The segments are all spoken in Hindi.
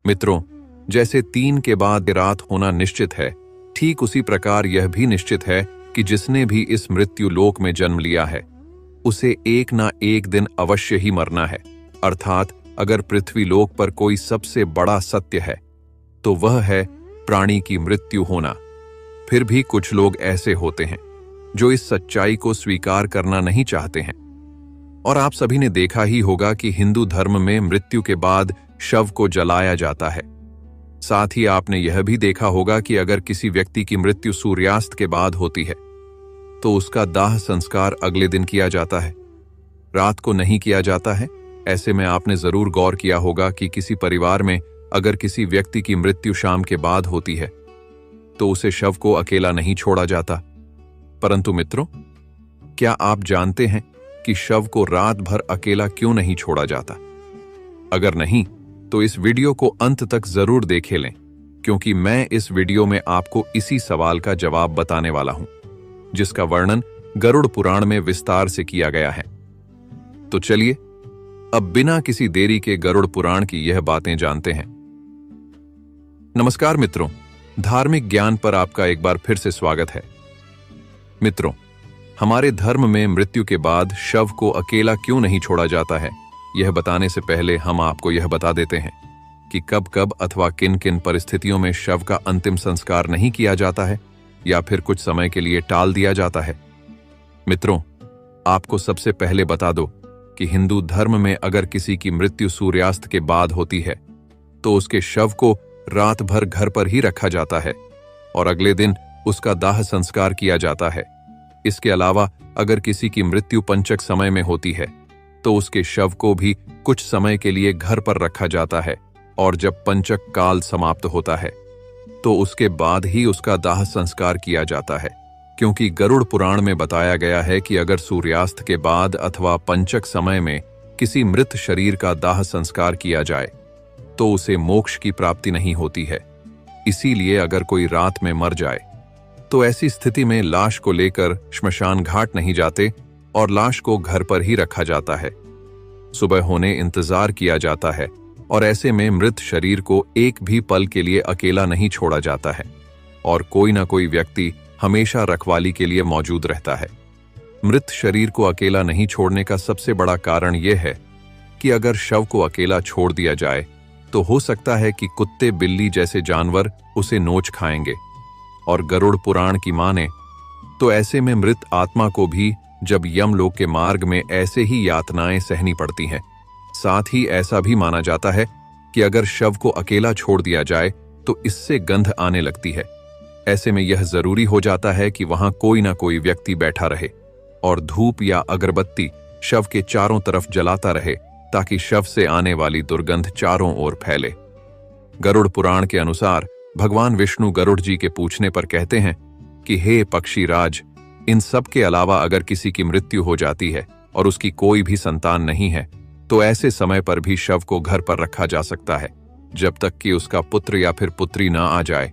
मित्रों, जैसे 3 के बाद रात होना निश्चित है, ठीक उसी प्रकार यह भी निश्चित है कि जिसने भी इस मृत्यु लोक में जन्म लिया है उसे एक ना एक दिन अवश्य ही मरना है। अर्थात अगर पृथ्वी लोक पर कोई सबसे बड़ा सत्य है तो वह है प्राणी की मृत्यु होना। फिर भी कुछ लोग ऐसे होते हैं जो इस सच्चाई को स्वीकार करना नहीं चाहते हैं। और आप सभी ने देखा ही होगा कि हिंदू धर्म में मृत्यु के बाद शव को जलाया जाता है। साथ ही आपने यह भी देखा होगा कि अगर किसी व्यक्ति की मृत्यु सूर्यास्त के बाद होती है तो उसका दाह संस्कार अगले दिन किया जाता है, रात को नहीं किया जाता है। ऐसे में आपने जरूर गौर किया होगा कि किसी परिवार में अगर किसी व्यक्ति की मृत्यु शाम के बाद होती है तो उसे शव को अकेला नहीं छोड़ा जाता। परंतु मित्रों, क्या आप जानते हैं कि शव को रात भर अकेला क्यों नहीं छोड़ा जाता? अगर नहीं तो इस वीडियो को अंत तक जरूर देखे लें, क्योंकि मैं इस वीडियो में आपको इसी सवाल का जवाब बताने वाला हूं, जिसका वर्णन गरुड़ पुराण में विस्तार से किया गया है। तो चलिए अब बिना किसी देरी के गरुड़ पुराण की यह बातें जानते हैं। नमस्कार मित्रों, धार्मिक ज्ञान पर आपका एक बार फिर से स्वागत है। मित्रों, हमारे धर्म में मृत्यु के बाद शव को अकेला क्यों नहीं छोड़ा जाता है, यह बताने से पहले हम आपको यह बता देते हैं कि कब कब अथवा किन किन परिस्थितियों में शव का अंतिम संस्कार नहीं किया जाता है या फिर कुछ समय के लिए टाल दिया जाता है। मित्रों, आपको सबसे पहले बता दो कि हिंदू धर्म में अगर किसी की मृत्यु सूर्यास्त के बाद होती है तो उसके शव को रात भर घर पर ही रखा जाता है और अगले दिन उसका दाह संस्कार किया जाता है। इसके अलावा अगर किसी की मृत्यु पंचक समय में होती है तो उसके शव को भी कुछ समय के लिए घर पर रखा जाता है और जब पंचक काल समाप्त होता है तो उसके बाद ही उसका दाह संस्कार किया जाता है, क्योंकि गरुड़ पुराण में बताया गया है कि अगर सूर्यास्त के बाद अथवा पंचक समय में किसी मृत शरीर का दाह संस्कार किया जाए तो उसे मोक्ष की प्राप्ति नहीं होती है। इसीलिए अगर कोई रात में मर जाए तो ऐसी स्थिति में लाश को लेकर श्मशान घाट नहीं जाते और लाश को घर पर ही रखा जाता है। सुबह होने इंतजार किया जाता है और ऐसे में मृत शरीर को एक भी पल के लिए अकेला नहीं छोड़ा जाता है और कोई ना कोई व्यक्ति हमेशा रखवाली के लिए मौजूद रहता है। मृत शरीर को अकेला नहीं छोड़ने का सबसे बड़ा कारण यह है कि अगर शव को अकेला छोड़ दिया जाए तो हो सकता है कि कुत्ते बिल्ली जैसे जानवर उसे नोच खाएंगे, और गरुड़ पुराण की माने तो ऐसे में मृत आत्मा को भी जब यमलोक के मार्ग में ऐसे ही यातनाएं सहनी पड़ती हैं। साथ ही ऐसा भी माना जाता है कि अगर शव को अकेला छोड़ दिया जाए तो इससे गंध आने लगती है। ऐसे में यह जरूरी हो जाता है कि वहां कोई ना कोई व्यक्ति बैठा रहे और धूप या अगरबत्ती शव के चारों तरफ जलाता रहे ताकि शव से आने वाली दुर्गंध चारों ओर फैले। गरुड़ पुराण के अनुसार भगवान विष्णु गरुड़ जी के पूछने पर कहते हैं कि हे पक्षीराज, इन सब के अलावा अगर किसी की मृत्यु हो जाती है और उसकी कोई भी संतान नहीं है तो ऐसे समय पर भी शव को घर पर रखा जा सकता है जब तक कि उसका पुत्र या फिर पुत्री ना आ जाए,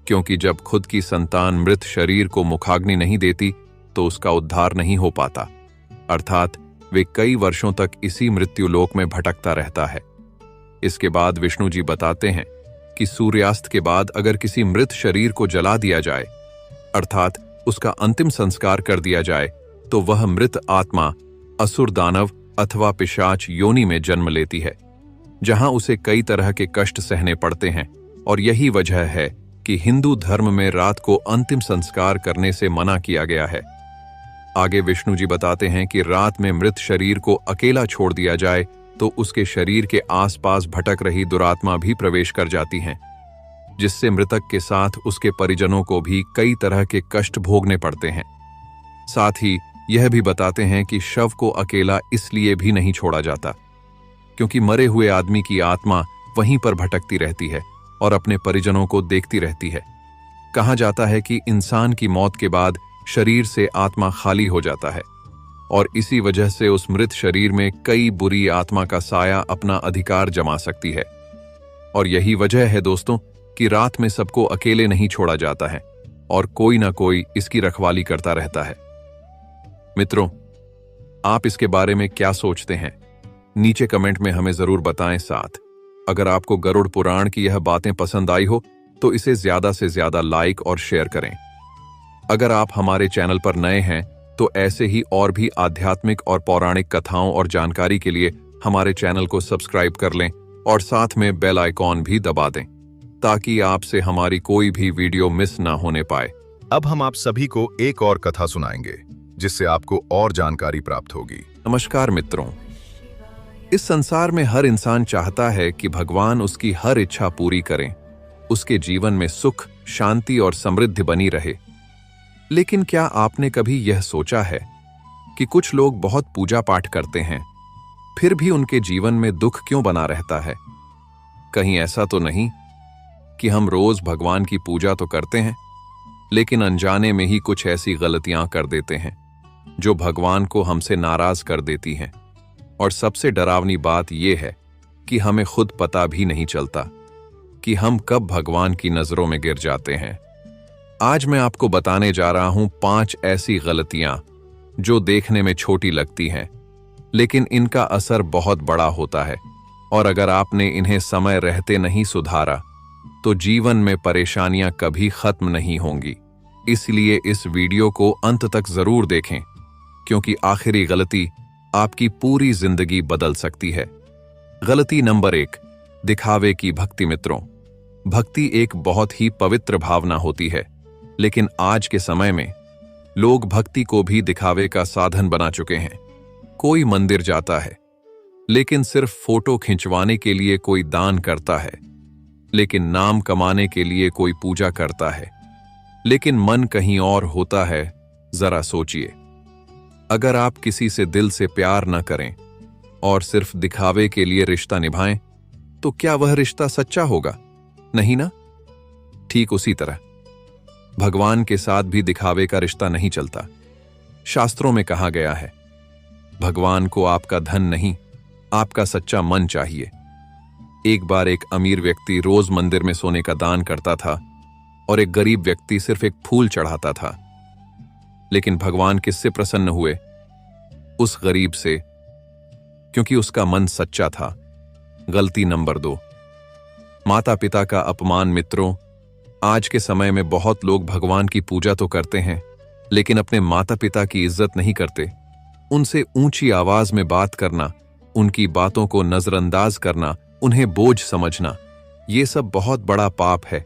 क्योंकि जब खुद की संतान मृत शरीर को मुखाग्नि नहीं देती तो उसका उद्धार नहीं हो पाता। अर्थात वे कई वर्षों तक इसी मृत्यु लोक में भटकता रहता है। इसके बाद विष्णु जी बताते हैं कि सूर्यास्त के बाद अगर किसी मृत शरीर को जला दिया जाए, अर्थात उसका अंतिम संस्कार कर दिया जाए, तो वह मृत आत्मा असुर दानव अथवा पिशाच योनि में जन्म लेती है, जहां उसे कई तरह के कष्ट सहने पड़ते हैं। और यही वजह है कि हिंदू धर्म में रात को अंतिम संस्कार करने से मना किया गया है। आगे विष्णु जी बताते हैं कि रात में मृत शरीर को अकेला छोड़ दिया जाए तो उसके शरीर के आसपास भटक रही दुरात्मा भी प्रवेश कर जाती हैं, जिससे मृतक के साथ उसके परिजनों को भी कई तरह के कष्ट भोगने पड़ते हैं। साथ ही यह भी बताते हैं कि शव को अकेला इसलिए भी नहीं छोड़ा जाता क्योंकि मरे हुए आदमी की आत्मा वहीं पर भटकती रहती है और अपने परिजनों को देखती रहती है। कहा जाता है कि इंसान की मौत के बाद शरीर से आत्मा खाली हो जाता है और इसी वजह से उस मृत शरीर में कई बुरी आत्मा का साया अपना अधिकार जमा सकती है। और यही वजह है दोस्तों कि रात में सबको अकेले नहीं छोड़ा जाता है और कोई ना कोई इसकी रखवाली करता रहता है। मित्रों, आप इसके बारे में क्या सोचते हैं? नीचे कमेंट में हमें जरूर बताएं। साथ अगर आपको गरुड़ पुराण की यह बातें पसंद आई हो तो इसे ज्यादा से ज्यादा लाइक और शेयर करें। अगर आप हमारे चैनल पर नए हैं तो ऐसे ही और भी आध्यात्मिक और पौराणिक कथाओं और जानकारी के लिए हमारे चैनल को सब्सक्राइब कर लें और साथ में बेल आइकॉन भी दबा दें ताकि आपसे हमारी कोई भी वीडियो मिस ना होने पाए। अब हम आप सभी को एक और कथा सुनाएंगे जिससे आपको और जानकारी प्राप्त होगी। नमस्कार मित्रों, इस संसार में हर इंसान चाहता है कि भगवान उसकी हर इच्छा पूरी करें, उसके जीवन में सुख, शांति और समृद्धि बनी रहे। लेकिन क्या आपने कभी यह सोचा है कि कुछ लोग बहुत पूजा पाठ करते हैं, फिर भी उनके जीवन में दुख क्यों बना रहता है? कहीं ऐसा तो नहीं कि हम रोज भगवान की पूजा तो करते हैं, लेकिन अनजाने में ही कुछ ऐसी गलतियां कर देते हैं जो भगवान को हमसे नाराज कर देती हैं। और सबसे डरावनी बात यह है कि हमें खुद पता भी नहीं चलता कि हम कब भगवान की नजरों में गिर जाते हैं। आज मैं आपको बताने जा रहा हूं 5 ऐसी गलतियां जो देखने में छोटी लगती हैं, लेकिन इनका असर बहुत बड़ा होता है। और अगर आपने इन्हें समय रहते नहीं सुधारा तो जीवन में परेशानियां कभी खत्म नहीं होंगी। इसलिए इस वीडियो को अंत तक जरूर देखें, क्योंकि आखिरी गलती आपकी पूरी जिंदगी बदल सकती है। गलती नंबर 1, दिखावे की भक्ति। मित्रों, भक्ति एक बहुत ही पवित्र भावना होती है, लेकिन आज के समय में लोग भक्ति को भी दिखावे का साधन बना चुके हैं। कोई मंदिर जाता है लेकिन सिर्फ फोटो खिंचवाने के लिए, कोई दान करता है लेकिन नाम कमाने के लिए कोई पूजा करता है, लेकिन मन कहीं और होता है। जरा सोचिए, अगर आप किसी से दिल से प्यार न करें और सिर्फ दिखावे के लिए रिश्ता निभाएं, तो क्या वह रिश्ता सच्चा होगा? नहीं ना? ठीक उसी तरह भगवान के साथ भी दिखावे का रिश्ता नहीं चलता। शास्त्रों में कहा गया है, भगवान को आपका धन नहीं, आपका सच्चा मन चाहिए। एक बार एक अमीर व्यक्ति रोज मंदिर में सोने का दान करता था और एक गरीब व्यक्ति सिर्फ एक फूल चढ़ाता था। लेकिन भगवान किससे प्रसन्न हुए? उस गरीब से, क्योंकि उसका मन सच्चा था। गलती नंबर 2, माता पिता का अपमान। मित्रों, आज के समय में बहुत लोग भगवान की पूजा तो करते हैं, लेकिन अपने माता पिता की इज्जत नहीं करते। उनसे ऊंची आवाज में बात करना, उनकी बातों को नजरअंदाज करना, उन्हें बोझ समझना, ये सब बहुत बड़ा पाप है।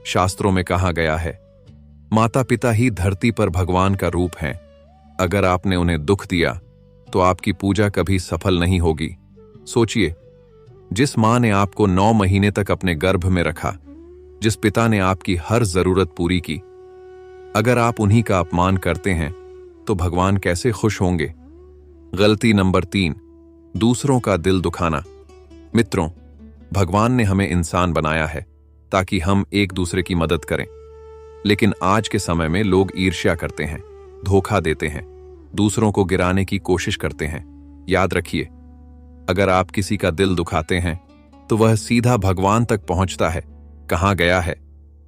शास्त्रों में कहा गया है, माता पिता ही धरती पर भगवान का रूप हैं। अगर आपने उन्हें दुख दिया तो आपकी पूजा कभी सफल नहीं होगी। सोचिए, जिस मां ने आपको 9 महीने तक अपने गर्भ में रखा, जिस पिता ने आपकी हर जरूरत पूरी की, अगर आप उन्हीं का अपमान करते हैं तो भगवान कैसे खुश होंगे? गलती नंबर 3, दूसरों का दिल दुखाना। मित्रों, भगवान ने हमें इंसान बनाया है ताकि हम एक दूसरे की मदद करें, लेकिन आज के समय में लोग ईर्ष्या करते हैं, धोखा देते हैं, दूसरों को गिराने की कोशिश करते हैं। याद रखिए, अगर आप किसी का दिल दुखाते हैं तो वह सीधा भगवान तक पहुंचता है। कहा गया है,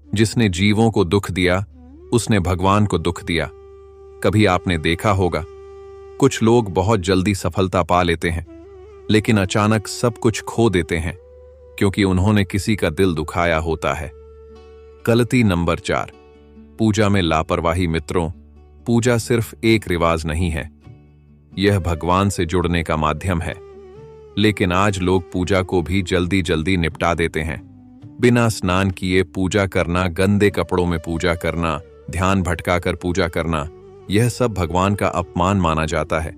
जिसने जीवों को दुख दिया उसने भगवान को दुख दिया। कभी आपने देखा होगा, कुछ लोग बहुत जल्दी सफलता पा लेते हैं, लेकिन अचानक सब कुछ खो देते हैं, क्योंकि उन्होंने किसी का दिल दुखाया होता है। गलती नंबर 4, पूजा में लापरवाही। मित्रों, पूजा सिर्फ एक रिवाज नहीं है, यह भगवान से जुड़ने का माध्यम है। लेकिन आज लोग पूजा को भी जल्दी जल्दी निपटा देते हैं। बिना स्नान किए पूजा करना, गंदे कपड़ों में पूजा करना, ध्यान भटकाकर पूजा करना, यह सब भगवान का अपमान माना जाता है।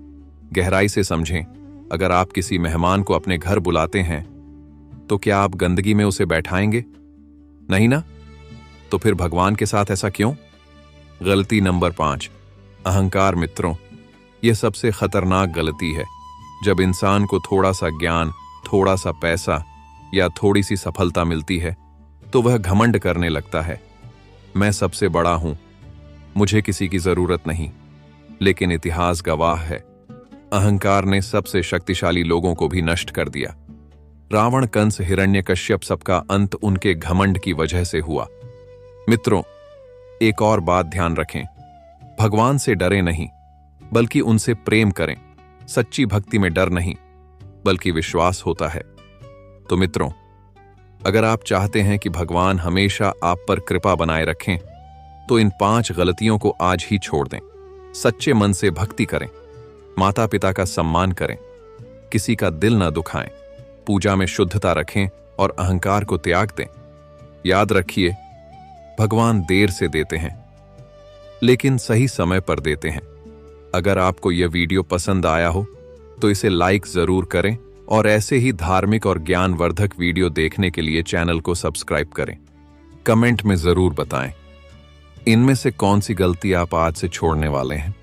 गहराई से समझें, अगर आप किसी मेहमान को अपने घर बुलाते हैं तो क्या आप गंदगी में उसे बैठाएंगे? नहीं ना? तो फिर भगवान के साथ ऐसा क्यों? गलती नंबर 5, अहंकार। मित्रों, यह सबसे खतरनाक गलती है। जब इंसान को थोड़ा सा ज्ञान, थोड़ा सा पैसा या थोड़ी सी सफलता मिलती है तो वह घमंड करने लगता है। मैं सबसे बड़ा हूं, मुझे किसी की जरूरत नहीं। लेकिन इतिहास गवाह है, अहंकार ने सबसे शक्तिशाली लोगों को भी नष्ट कर दिया। रावण, कंस, हिरण्यकश्यप, सबका अंत उनके घमंड की वजह से हुआ। मित्रों, एक और बात ध्यान रखें, भगवान से डरे नहीं बल्कि उनसे प्रेम करें। सच्ची भक्ति में डर नहीं बल्कि विश्वास होता है। तो मित्रों, अगर आप चाहते हैं कि भगवान हमेशा आप पर कृपा बनाए रखें, तो इन 5 गलतियों को आज ही छोड़ दें। सच्चे मन से भक्ति करें, माता पिता का सम्मान करें, किसी का दिल न दुखाएं, पूजा में शुद्धता रखें और अहंकार को त्याग दें। याद रखिए, भगवान देर से देते हैं, लेकिन सही समय पर देते हैं। अगर आपको यह वीडियो पसंद आया हो तो इसे लाइक जरूर करें और ऐसे ही धार्मिक और ज्ञानवर्धक वीडियो देखने के लिए चैनल को सब्सक्राइब करें। कमेंट में जरूर बताएं, इनमें से कौन सी गलती आप आज से छोड़ने वाले हैं।